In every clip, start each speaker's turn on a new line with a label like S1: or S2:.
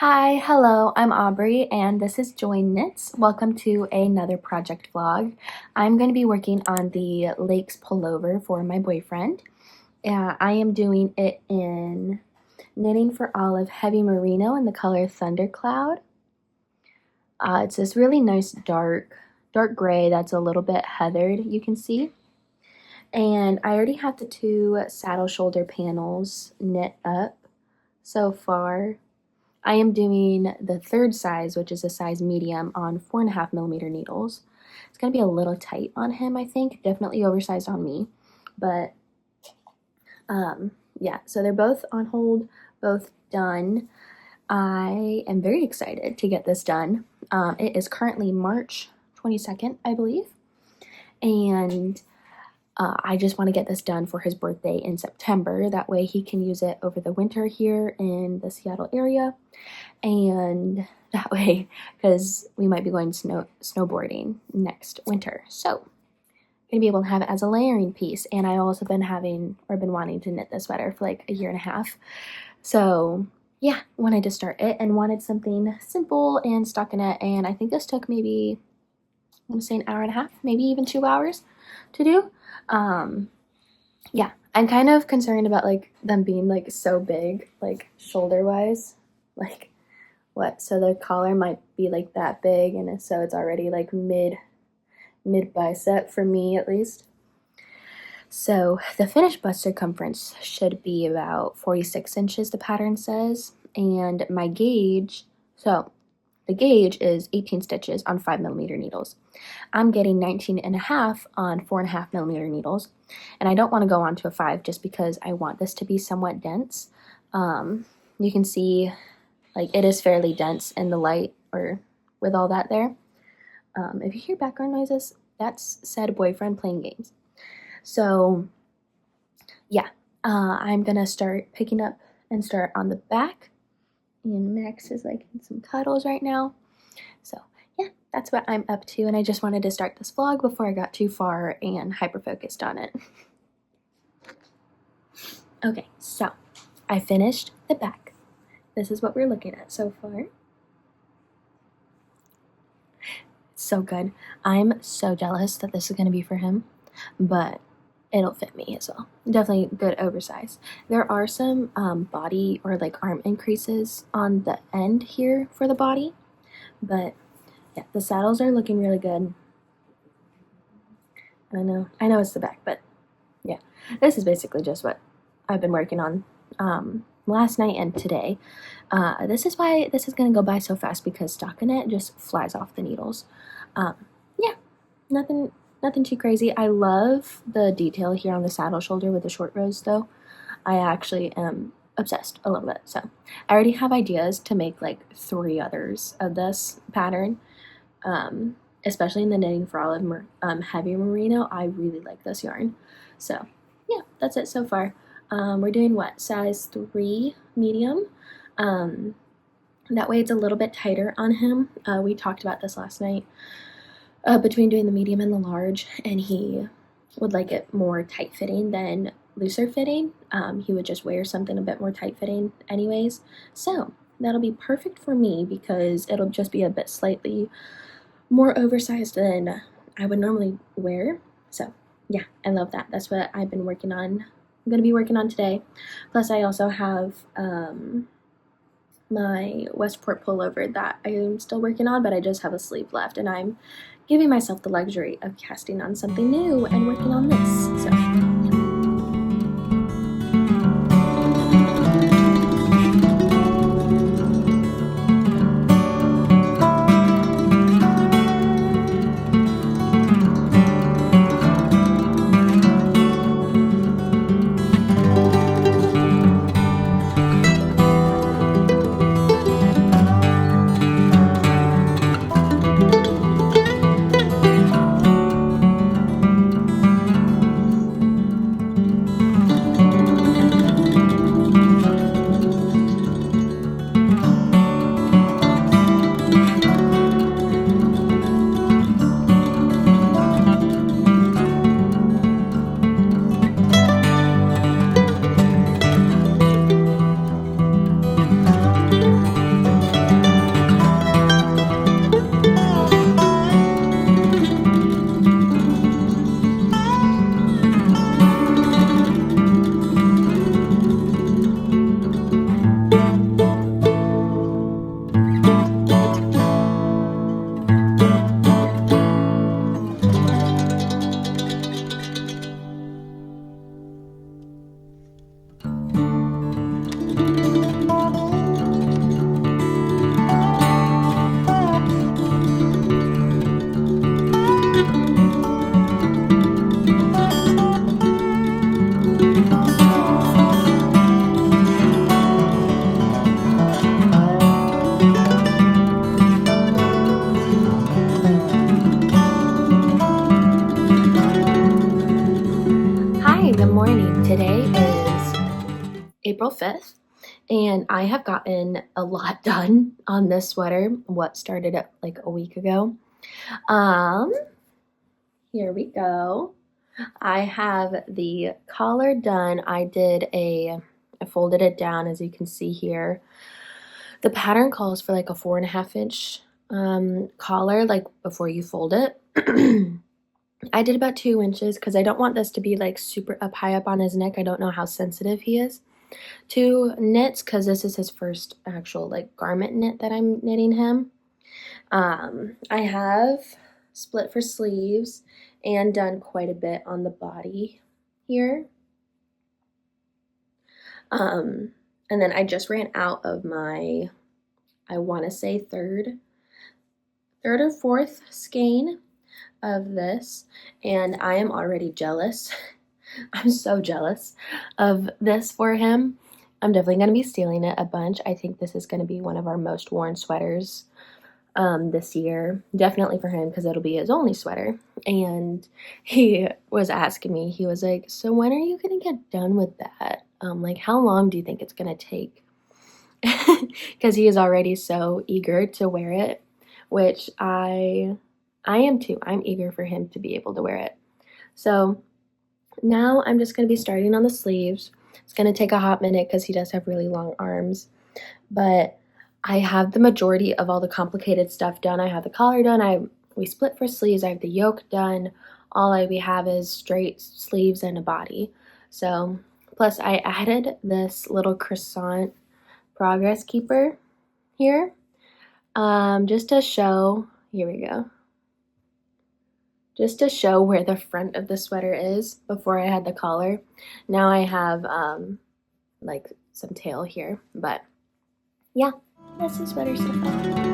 S1: Hi, hello, I'm Aubrey and this is Join Knits. Welcome to another project vlog. I'm going to be working on the Lakes pullover for my boyfriend. I am doing it in Knitting for Olive Heavy Merino in the color Thundercloud. It's this really nice dark gray that's a little bit heathered, you can see. And I already have the two saddle shoulder panels knit up so far. I am doing the third size, which is a size medium, on 4.5mm needles. It's going to be a little tight on him, I think. Definitely oversized on me. But, yeah, so they're both on hold, both done. I am very excited to get this done. It is currently March 22nd, I believe. And I just want to get this done for his birthday in September. That way he can use it over the winter here in the Seattle area. And that way, because we might be going snowboarding next winter. So, I'm going to be able to have it as a layering piece. And I also been wanting to knit this sweater for like a year and a half. So, yeah, wanted to start it and wanted something simple and stockinette. And I think this took maybe, I'm going to say an hour and a half, maybe even 2 hours to do. Yeah, I'm kind of concerned about like them being like so big, like shoulder wise, like what, so the collar might be like that big, and so it's already like mid bicep for me at least. So the finished bust circumference should be about 46 inches, the pattern says, and my gauge, so the gauge is 18 stitches on 5mm needles. I'm getting 19.5 on 4.5mm needles, and I don't want to go on to a 5 just because I want this to be somewhat dense. You can see like it is fairly dense in the light or with all that there. If you hear background noises, that's said boyfriend playing games. So yeah, I'm gonna start picking up and start on the back. And Max is like in some cuddles right now. So yeah, that's what I'm up to. And I just wanted to start this vlog before I got too far and hyper-focused on it. Okay, so I finished the back. This is what we're looking at so far. It's so good. I'm so jealous that this is going to be for him, but it'll fit me as well. Definitely good oversize. There are some body or like arm increases on the end here for the body, but yeah, the saddles are looking really good. I know it's the back, but yeah, this is basically just what I've been working on last night and today. This is why this is gonna go by so fast, because stockinette just flies off the needles. Yeah, nothing too crazy. I love the detail here on the saddle shoulder with the short rows though. I actually am obsessed a little bit. So I already have ideas to make like 3 others of this pattern, especially in the Knitting for Olive Heavy Merino. I really like this yarn. So yeah, that's it so far. We're doing what, size 3 medium. That way it's a little bit tighter on him. We talked about this last night. Between doing the medium and the large, and he would like it more tight fitting than looser fitting. He would just wear something a bit more tight fitting anyways, so that'll be perfect for me because it'll just be a bit slightly more oversized than I would normally wear. So yeah, I love that. That's what I've been working on. I'm gonna be working on today. Plus I also have my Westport pullover that I am still working on, but I just have a sleeve left, and I'm giving myself the luxury of casting on something new and working on this. So April 5th, and I have gotten a lot done on this sweater. What started it like a week ago. Here we go. I have the collar done. I folded it down, as you can see here. The pattern calls for like a 4.5 inch collar, like before you fold it. I did about 2 inches because I don't want this to be like super high up on his neck. I don't know how sensitive he is to knits because this is his first actual like garment knit that I'm knitting him. I have split for sleeves and done quite a bit on the body here. And then I just ran out of my, I want to say third or fourth skein of this, and I am already jealous. I'm so jealous of this for him. I'm definitely going to be stealing it a bunch. I think this is going to be one of our most worn sweaters this year, definitely for him because it'll be his only sweater. And he was asking me, he was like, so when are you going to get done with that? Like, how long do you think it's going to take? Because he is already so eager to wear it, which I am too. I'm eager for him to be able to wear it. So now I'm just going to be starting on the sleeves. It's going to take a hot minute because he does have really long arms, but I have the majority of all the complicated stuff done. I have the collar done. We split for sleeves. I have the yoke done. All we have is straight sleeves and a body. So plus I added this little croissant progress keeper here, just to show, here we go, just to show where the front of the sweater is. Before I had the collar. Now I have like some tail here, but yeah, that's the sweater so far.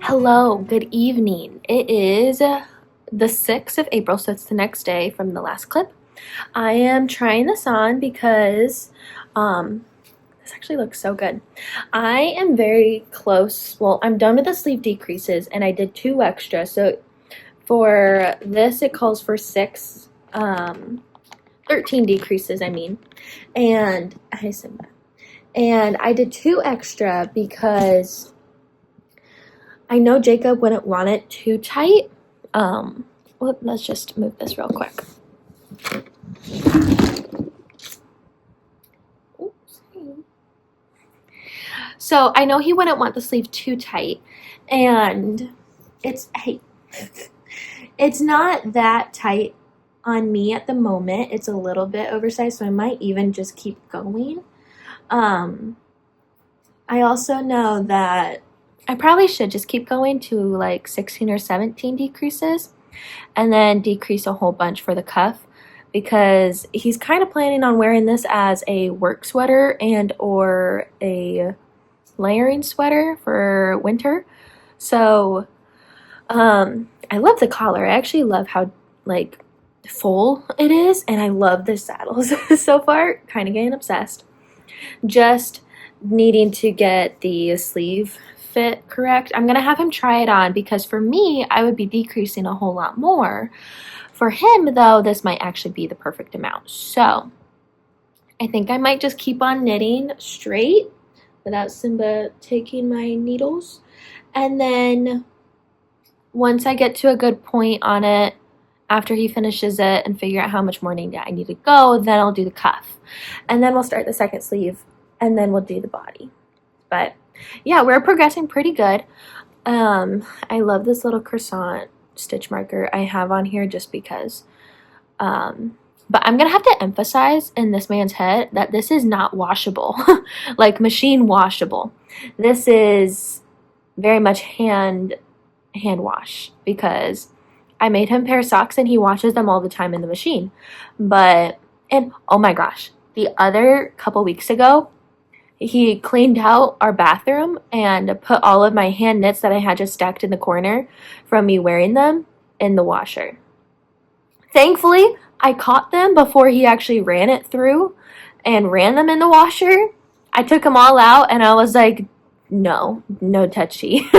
S1: Hello, good evening. It is the 6th of April, so it's the next day from the last clip. I am trying this on because this actually looks so good. I am very close. Well, I'm done with the sleeve decreases and I did 2 extra. So for this, it calls for 13 decreases, I mean. And I did 2 extra because I know Jacob wouldn't want it too tight. Well, let's just move this real quick. Oops. So I know he wouldn't want the sleeve too tight, and hey, it's not that tight on me at the moment. It's a little bit oversized, so I might even just keep going. I also know that I probably should just keep going to like 16 or 17 decreases and then decrease a whole bunch for the cuff, because he's kind of planning on wearing this as a work sweater and or a layering sweater for winter. So I love the collar. I actually love how like full it is, and I love the saddles so far. Kind of getting obsessed. Just needing to get the sleeve fit correct. I'm gonna have him try it on, because for me, I would be decreasing a whole lot more. For him though, this might actually be the perfect amount. So I think I might just keep on knitting straight without Simba taking my needles. And then once I get to a good point on it, after he finishes it and figure out how much more I need to go, then I'll do the cuff. And then we'll start the second sleeve, and then we'll do the body. But yeah, we're progressing pretty good. I love this little croissant stitch marker I have on here just because. But I'm gonna have to emphasize in this man's head that this is not washable, like machine washable. This is very much hand wash, because I made him pair socks and he washes them all the time in the machine. And oh my gosh, the other couple weeks ago, he cleaned out our bathroom and put all of my hand knits that I had just stacked in the corner from me wearing them in the washer. Thankfully, I caught them before he actually ran it through and ran them in the washer. I took them all out and I was like, no touchy.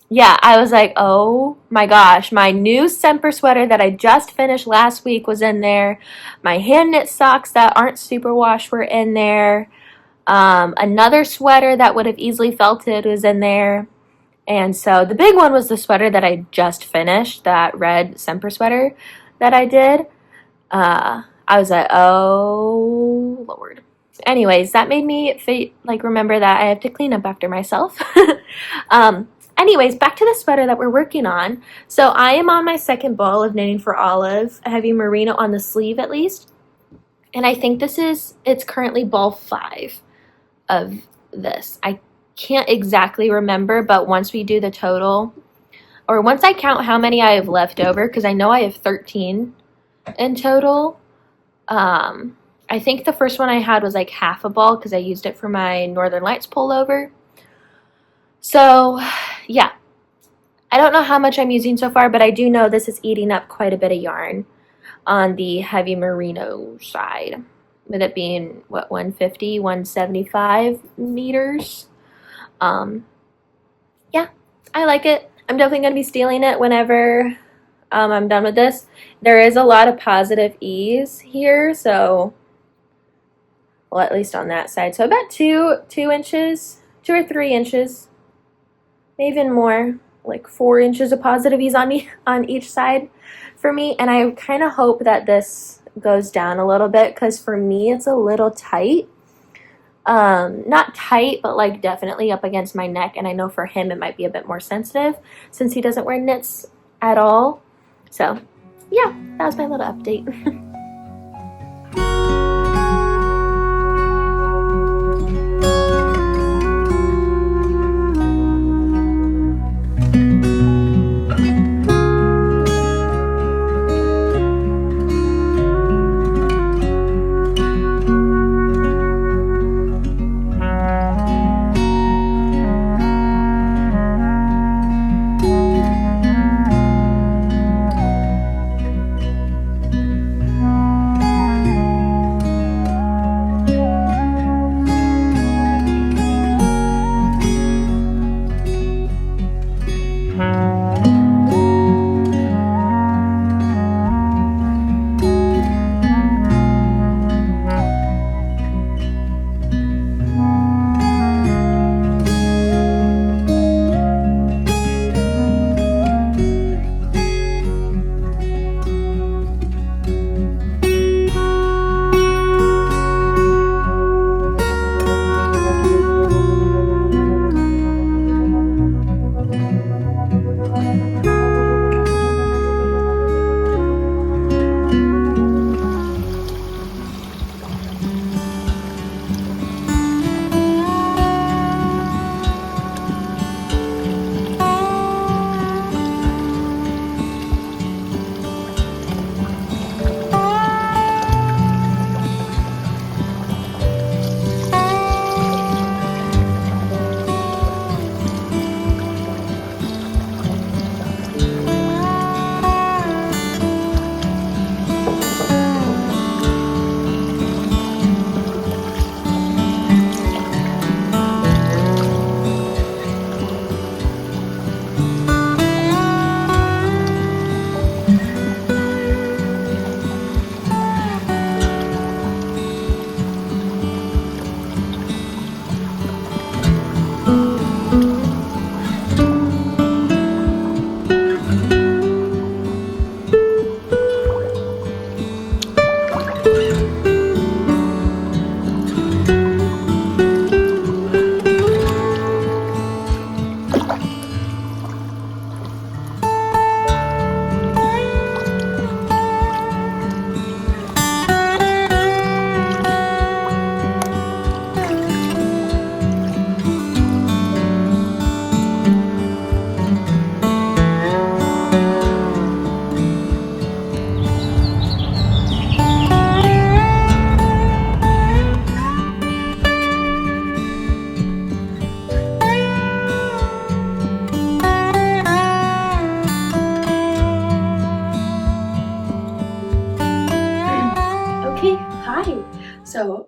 S1: Yeah, I was like, oh my gosh, my new Semper sweater that I just finished last week was in there. My hand knit socks that aren't super washed were in there. Another sweater that would have easily felted was in there. And so the big one was the sweater that I just finished, that red Semper sweater that I did. I was like, oh Lord. Anyways, that made me remember that I have to clean up after myself. Anyways, back to the sweater that we're working on. So I am on my second ball of knitting for Olive, heavy merino on the sleeve at least. And I think it's currently ball 5 of this. I can't exactly remember, but once we do the total, or once I count how many I have left over, because I know I have 13 in total. I think the first one I had was like half a ball because I used it for my Northern Lights pullover. So yeah, I don't know how much I'm using so far, but I do know this is eating up quite a bit of yarn on the heavy merino side, with it being, 150, 175 meters. Yeah, I like it. I'm definitely going to be stealing it whenever I'm done with this. There is a lot of positive ease here, so, well, at least on that side. So about 2 inches, 2 or 3 inches, maybe even more, like 4 inches of positive ease on each side for me. And I kind of hope that this goes down a little bit, because for me it's a little tight. Not tight, but like definitely up against my neck, and I know for him it might be a bit more sensitive since he doesn't wear knits at all. So yeah, that was my little update.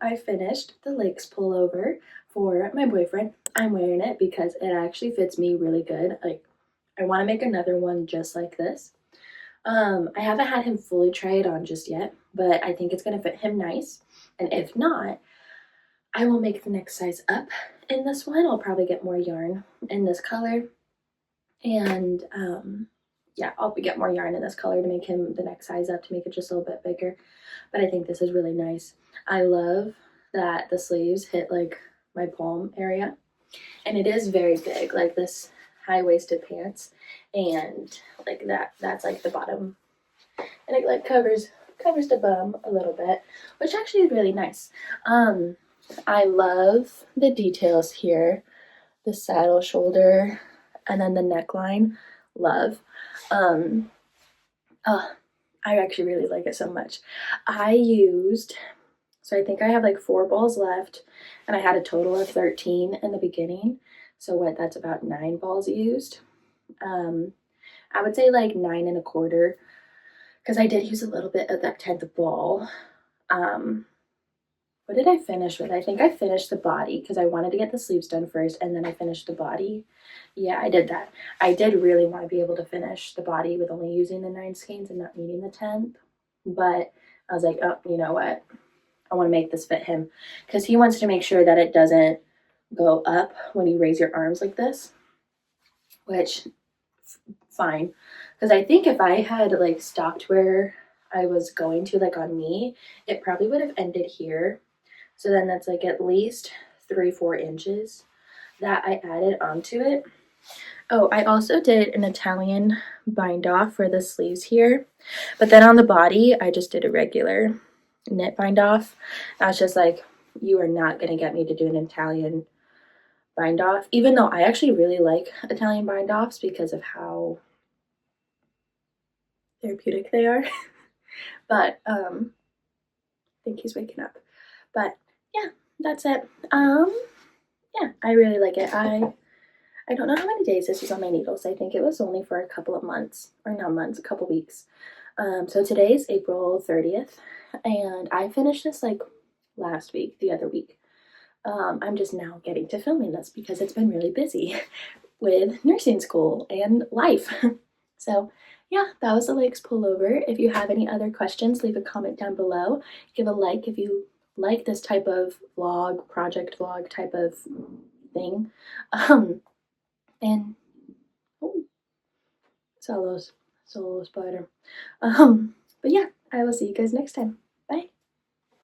S1: I finished the Lakes pullover for my boyfriend. I'm wearing it because it actually fits me really good. Like, I want to make another one just like this. I haven't had him fully try it on just yet, but I think it's going to fit him nice. And if not, I will make the next size up in this one. I'll probably get more yarn in this color. And yeah, I'll get more yarn in this color to make him the next size up, to make it just a little bit bigger. But I think this is really nice. I love that the sleeves hit like my palm area. And it is very big, like this high-waisted pants. And like that's like the bottom. And it like covers the bum a little bit, which actually is really nice. I love the details here. The saddle shoulder and then the neckline. Love. Oh, I actually really like it so much. So I think I have like 4 balls left, and I had a total of 13 in the beginning. So that's about 9 balls used. I would say like 9 and a quarter, because I did use a little bit of that 10th ball. What did I finish with? I think I finished the body because I wanted to get the sleeves done first, and then I finished the body. Yeah, I did that. I did really want to be able to finish the body with only using the 9 skeins and not needing the 10th. But I was like, oh, you know what? I want to make this fit him, because he wants to make sure that it doesn't go up when you raise your arms like this, which fine. Because I think if I had like stopped where I was going to, like on me, it probably would have ended here. So then that's like at least 3-4 inches that I added onto it. Oh, I also did an Italian bind off for the sleeves here, but then on the body, I just did a regular knit bind off. I was just like, you are not gonna get me to do an Italian bind off, even though I actually really like Italian bind offs because of how therapeutic they are. But I think he's waking up. But yeah, that's it. Yeah, I really like it. I don't know how many days this was on my needles. I think it was only for a couple of months, or not months, a couple weeks. So today's April 30th, and I finished this like last week, the other week. I'm just now getting to filming this because it's been really busy with nursing school and life. So yeah, that was the Lakes pullover. If you have any other questions, leave a comment down below. Give a like if you like this type of vlog, project vlog type of thing. And oh, saw those solo spider. But yeah, I will see you guys next time.